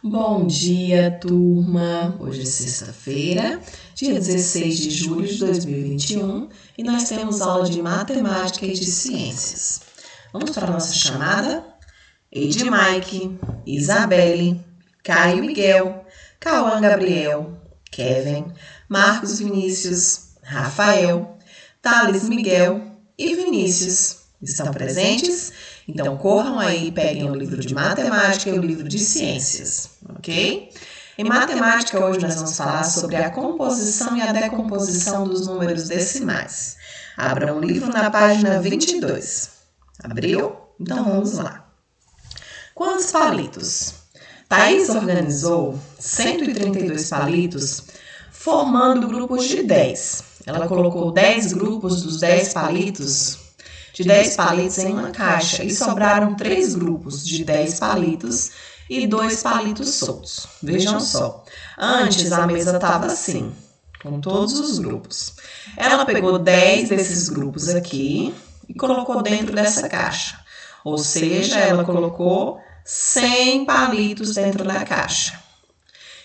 Bom dia, turma! Hoje é sexta-feira, dia 16 de julho de 2021 e nós temos aula de Matemática e de Ciências. Vamos para a nossa chamada? Eide Mike, Isabelle, Caio Miguel, Cauã Gabriel, Kevin, Marcos Vinícius, Rafael, Thales Miguel e Vinícius. Estão presentes? Então, corram aí e peguem o livro de matemática e o livro de ciências, ok? Em matemática, hoje nós vamos falar sobre a composição e a decomposição dos números decimais. Abra o livro na página 22. Abriu? Então, vamos lá. Quantos palitos? Thaís organizou 132 palitos, formando grupos de 10. Ela colocou 10 grupos dos 10 palitos de 10 palitos em uma caixa e sobraram 3 grupos de 10 palitos e 2 palitos soltos. Vejam só, antes a mesa estava assim, com todos os grupos. Ela pegou 10 desses grupos aqui e colocou dentro dessa caixa. Ou seja, ela colocou 100 palitos dentro da caixa.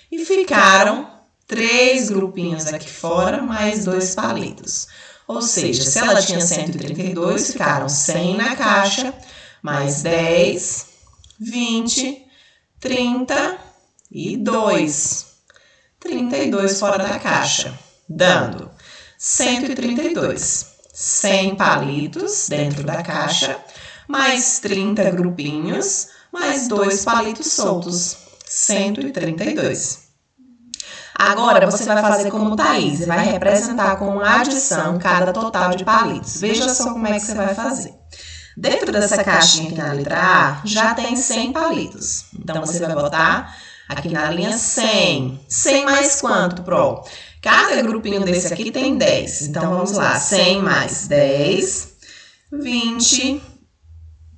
E ficaram 3 grupinhos aqui fora, mais 2 palitos. Ou seja, se ela tinha 132, ficaram 100 na caixa, mais 10, 20, 30 e 2. 32 fora da caixa, dando 132. 100 palitos dentro da caixa, mais 30 grupinhos, mais 2 palitos soltos, 132. Agora, você vai fazer como Thaís, vai representar com adição cada total de palitos. Veja só como é que você vai fazer. Dentro dessa caixinha aqui na letra A, já tem 100 palitos. Então, você vai botar aqui na linha 100. 100 mais quanto, Pro? Cada grupinho desse aqui tem 10. Então, vamos lá. 100 mais 10, 20,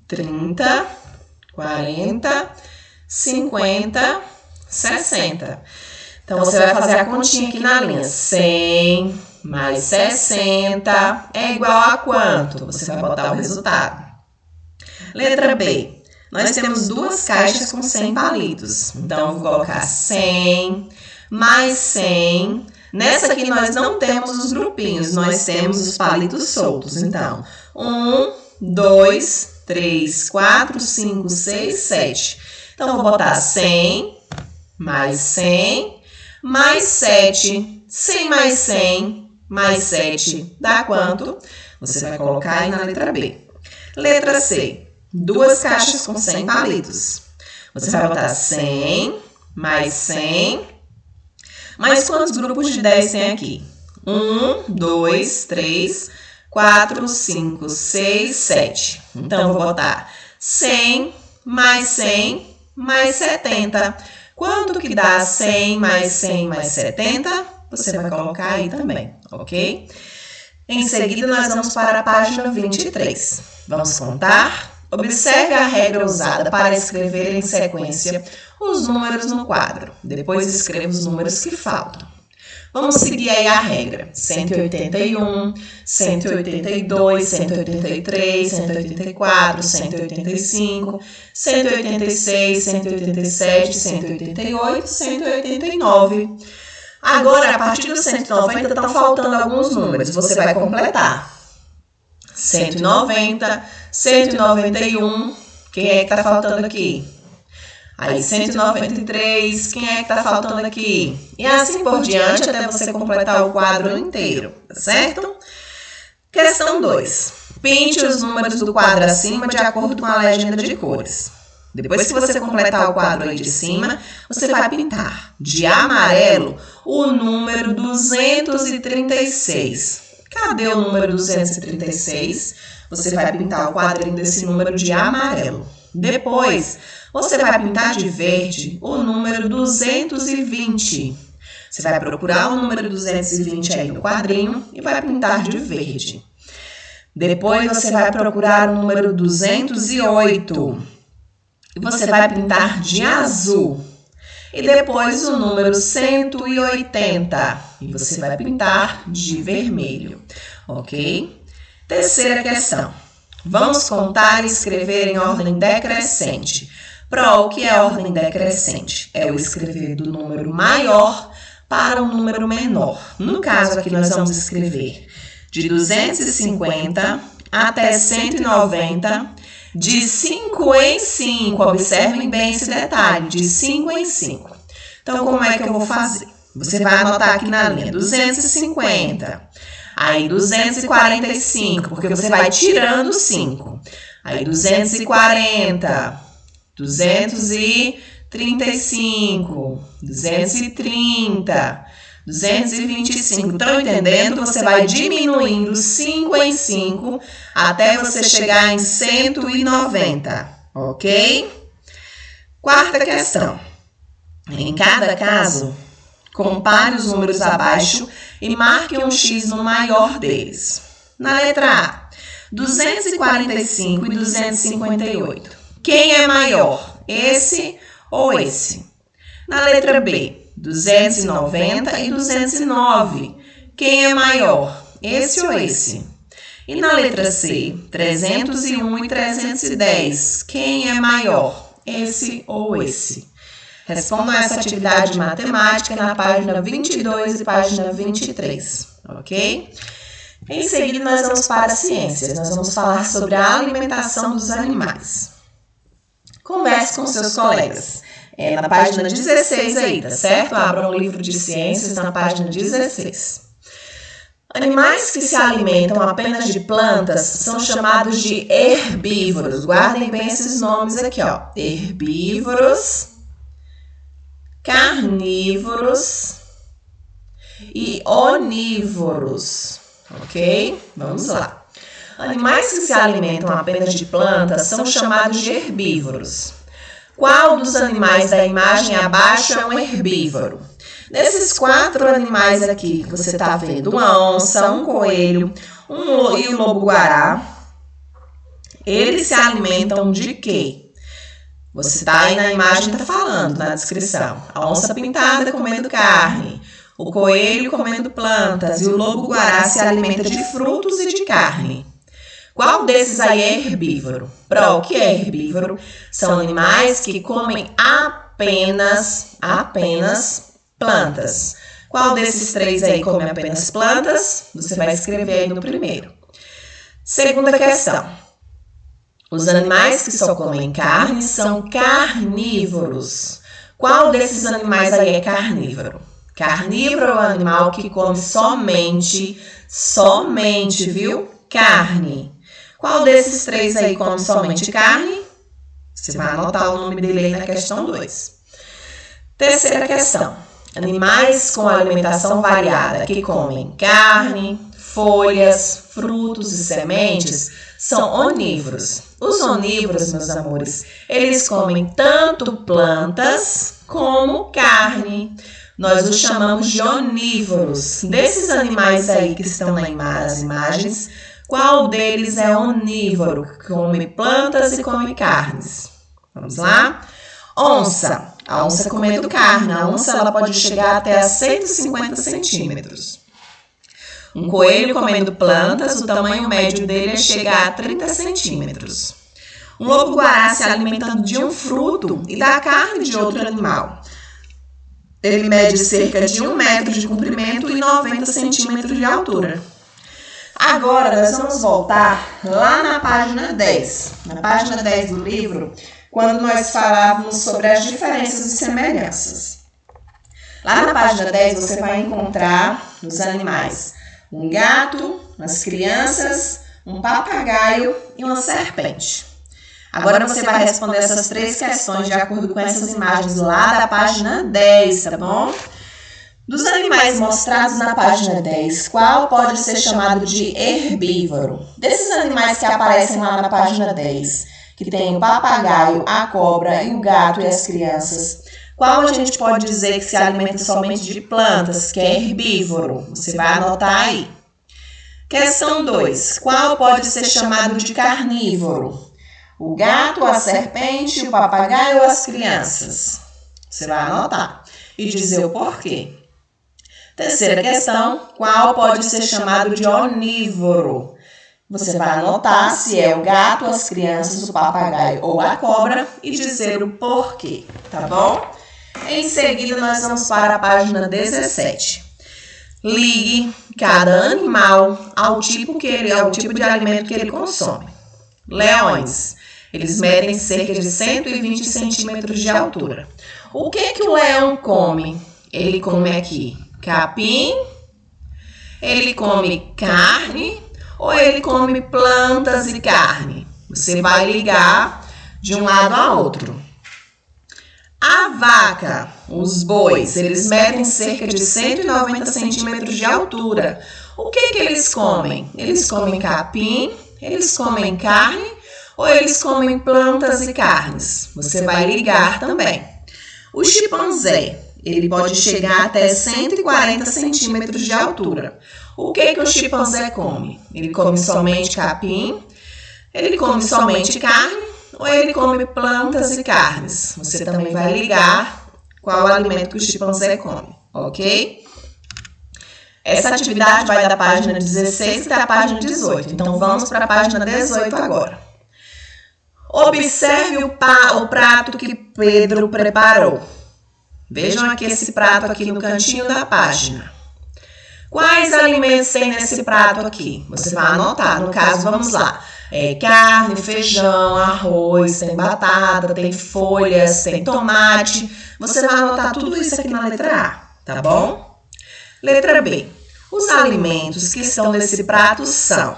30, 40, 50, 60. Então, você vai fazer a continha aqui na linha. 100 mais 60 é igual a quanto? Você vai botar o resultado. Letra B. Nós temos 2 caixas com 100 palitos. Então, eu vou colocar 100 mais 100. Nessa aqui, nós não temos os grupinhos, nós temos os palitos soltos. Então, 1, 2, 3, 4, 5, 6, 7. Então, eu vou botar 100 mais 100. Mais 7, 100 mais 100, mais 7, dá quanto? Você vai colocar aí na letra B. Letra C, 2 caixas com 100 palitos. Você vai botar 100, mais 100, mais quantos grupos de 10 tem aqui? 1, 2, 3, 4, 5, 6, 7. Então, eu vou botar 100, mais 100, mais 70. Quanto que dá 100 mais 100 mais 70? Você vai colocar aí também, ok? Em seguida, nós vamos para a página 23. Vamos contar? Observe a regra usada para escrever em sequência os números no quadro. Depois escreva os números que faltam. Vamos seguir aí a regra. 181, 182, 183, 184, 185, 186, 187, 188, 189. Agora, a partir do 190, estão faltando alguns números. Você vai completar. 190, 191. Quem é que está faltando aqui? Aí, 193, quem é que está faltando aqui? E assim por diante, até você completar o quadro inteiro, tá certo? Questão 2. Pinte os números do quadro acima de acordo com a legenda de cores. Depois que você completar o quadro aí de cima, você vai pintar de amarelo o número 236. Cadê o número 236? Você vai pintar o quadrinho desse número de amarelo. Depois, você vai pintar de verde o número 220. Você vai procurar o número 220 aí no quadrinho e vai pintar de verde. Depois, você vai procurar o número 208. E você vai pintar de azul. E depois o número 180. E você vai pintar de vermelho. Ok? Terceira questão. Vamos contar e escrever em ordem decrescente. Pro, que é a ordem decrescente? É o escrever do número maior para um número menor. No caso aqui, nós vamos escrever de 250 até 190, de 5 em 5. Observem bem esse detalhe, de 5 em 5. Então, como é que eu vou fazer? Você vai anotar aqui na linha 250, aí 245, porque você vai tirando 5. Aí 240, 235, 230, 225. Estão entendendo? Você vai diminuindo 5 em 5 até você chegar em 190, ok? Quarta questão. Em cada caso, compare os números abaixo e marque um X no maior deles. Na letra A, 245 e 258. Quem é maior? Esse ou esse? Na letra B, 290 e 209. Quem é maior? Esse ou esse? E na letra C, 301 e 310. Quem é maior? Esse ou esse? Respondam essa atividade matemática na página 22 e página 23, ok? Em seguida, nós vamos para as ciências. Nós vamos falar sobre a alimentação dos animais. Converse com seus colegas. Na página 16 aí, tá certo? Abram o livro de ciências na página 16. Animais que se alimentam apenas de plantas são chamados de herbívoros. Guardem bem esses nomes aqui, ó. Herbívoros, carnívoros e onívoros, ok? Vamos lá. Animais que se alimentam apenas de plantas são chamados de herbívoros. Qual dos animais da imagem abaixo é um herbívoro? Desses 4 animais aqui que você está vendo, uma onça, um coelho e o lobo-guará, eles se alimentam de quê? Você está aí na imagem, está falando na descrição. A onça pintada comendo carne, o coelho comendo plantas e o lobo-guará se alimenta de frutos e de carne. Qual desses aí é herbívoro? O que é herbívoro? São animais que comem apenas plantas. Qual desses 3 aí come apenas plantas? Você vai escrever aí no primeiro. Segunda questão. Os animais que só comem carne são carnívoros. Qual desses animais aí é carnívoro? Carnívoro é o animal que come somente, viu? Carne. Qual desses 3 aí come somente carne? Você vai anotar o nome dele aí na questão 2. Terceira questão. Animais com alimentação variada que comem carne, folhas, frutos e sementes são onívoros. Os onívoros, meus amores, eles comem tanto plantas como carne. Nós os chamamos de onívoros. Desses animais aí que estão nas imagens, qual deles é onívoro? Come plantas e come carnes. Vamos lá? Onça. A onça comendo carne. A onça ela pode chegar até a 150 centímetros. Um coelho comendo plantas, o tamanho médio dele é chegar a 30 centímetros. Um lobo-guará se alimentando de um fruto e da carne de outro animal. Ele mede cerca de 1 metro de comprimento e 90 centímetros de altura. Agora, nós vamos voltar lá na página 10. Na página 10 do livro, quando nós falávamos sobre as diferenças e semelhanças. Lá na página 10, você vai encontrar os animais. Um gato, umas crianças, um papagaio e uma serpente. Agora você vai responder essas 3 questões de acordo com essas imagens lá da página 10, tá bom? Dos animais mostrados na página 10, qual pode ser chamado de herbívoro? Desses animais que aparecem lá na página 10, que tem o papagaio, a cobra e o gato e as crianças, qual a gente pode dizer que se alimenta somente de plantas, que é herbívoro? Você vai anotar aí. Questão 2. Qual pode ser chamado de carnívoro? O gato, a serpente, o papagaio ou as crianças? Você vai anotar e dizer o porquê. Terceira questão. Qual pode ser chamado de onívoro? Você vai anotar se é o gato, as crianças, o papagaio ou a cobra e dizer o porquê, tá bom? Em seguida, nós vamos para a página 17. Ligue cada animal ao tipo de alimento que ele consome. Leões, eles medem cerca de 120 centímetros de altura. O que o leão come? Ele come aqui capim, ele come carne ou ele come plantas e carne? Você vai ligar de um lado a outro. A vaca, os bois, eles medem cerca de 190 centímetros de altura. O que eles comem? Eles comem capim, eles comem carne ou eles comem plantas e carnes? Você vai ligar também. O chimpanzé, ele pode chegar até 140 centímetros de altura. O que o chimpanzé come? Ele come somente capim, ele come somente carne ou ele come plantas e carnes? Você também vai ligar qual o alimento que o chimpanzé come, ok? Essa atividade vai da página 16 até a página 18. Então, vamos para a página 18 agora. Observe o prato que Pedro preparou. Vejam aqui esse prato aqui no cantinho da página. Quais alimentos tem nesse prato aqui? Você vai anotar. No caso, vamos lá. Carne, feijão, arroz, tem batata, tem folhas, tem tomate. Você vai anotar tudo isso aqui na letra A, tá bom? Letra B. Os alimentos que estão nesse prato são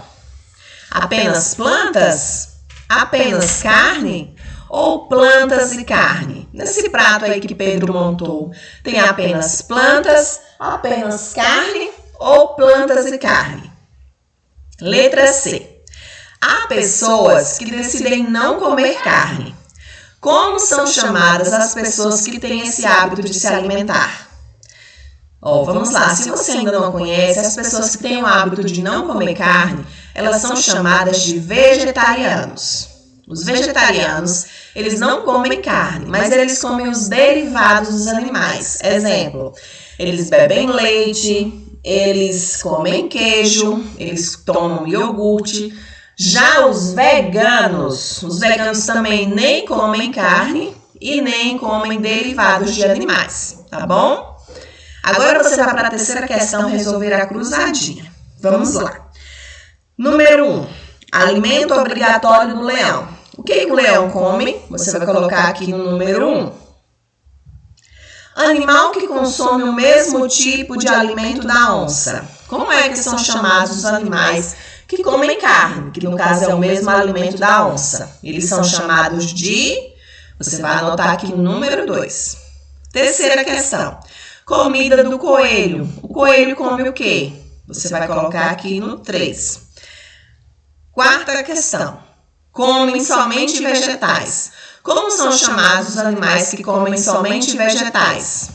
apenas plantas, apenas carne ou plantas e carne? Nesse prato aí que Pedro montou, tem apenas plantas, apenas carne ou plantas e carne? Letra C. Há pessoas que decidem não comer carne. Como são chamadas as pessoas que têm esse hábito de se alimentar? Vamos lá, se você ainda não conhece, as pessoas que têm o hábito de não comer carne, elas são chamadas de vegetarianos. Os vegetarianos, eles não comem carne, mas eles comem os derivados dos animais. Exemplo, eles bebem leite, eles comem queijo, eles tomam iogurte. Já os veganos também nem comem carne e nem comem derivados de animais, tá bom? Agora você vai para a terceira questão resolver a cruzadinha. Vamos lá. Número 1. Alimento obrigatório do leão. O que o leão come? Você vai colocar aqui no número 1. Animal que consome o mesmo tipo de alimento da onça. Como é que são chamados os animais que comem carne, que no caso é o mesmo alimento da onça? Eles são chamados de... Você vai anotar aqui no número 2. Terceira questão. Comida do coelho. O coelho come o quê? Você vai colocar aqui no 3. Quarta questão. Comem somente vegetais. Como são chamados os animais que comem somente vegetais?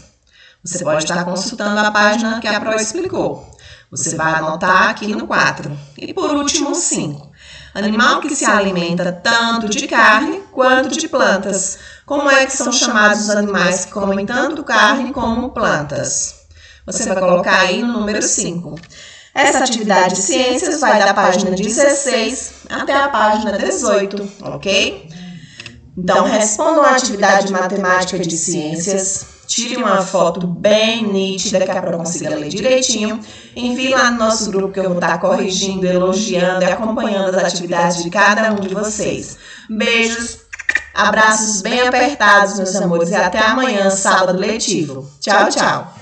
Você pode estar consultando a página que a Pro explicou. Você vai anotar aqui no 4. E por último, 5. Animal que se alimenta tanto de carne quanto de plantas. Como é que são chamados os animais que comem tanto carne como plantas? Você vai colocar aí no número 5. Essa atividade de ciências vai da página 16 até a página 18, ok? Então, respondam a atividade de matemática de ciências. Tire uma foto bem nítida que a Pro consiga ler direitinho. Envie lá no nosso grupo que eu vou estar corrigindo, elogiando e acompanhando as atividades de cada um de vocês. Beijos, abraços bem apertados, meus amores, e até amanhã, sábado letivo. Tchau, tchau!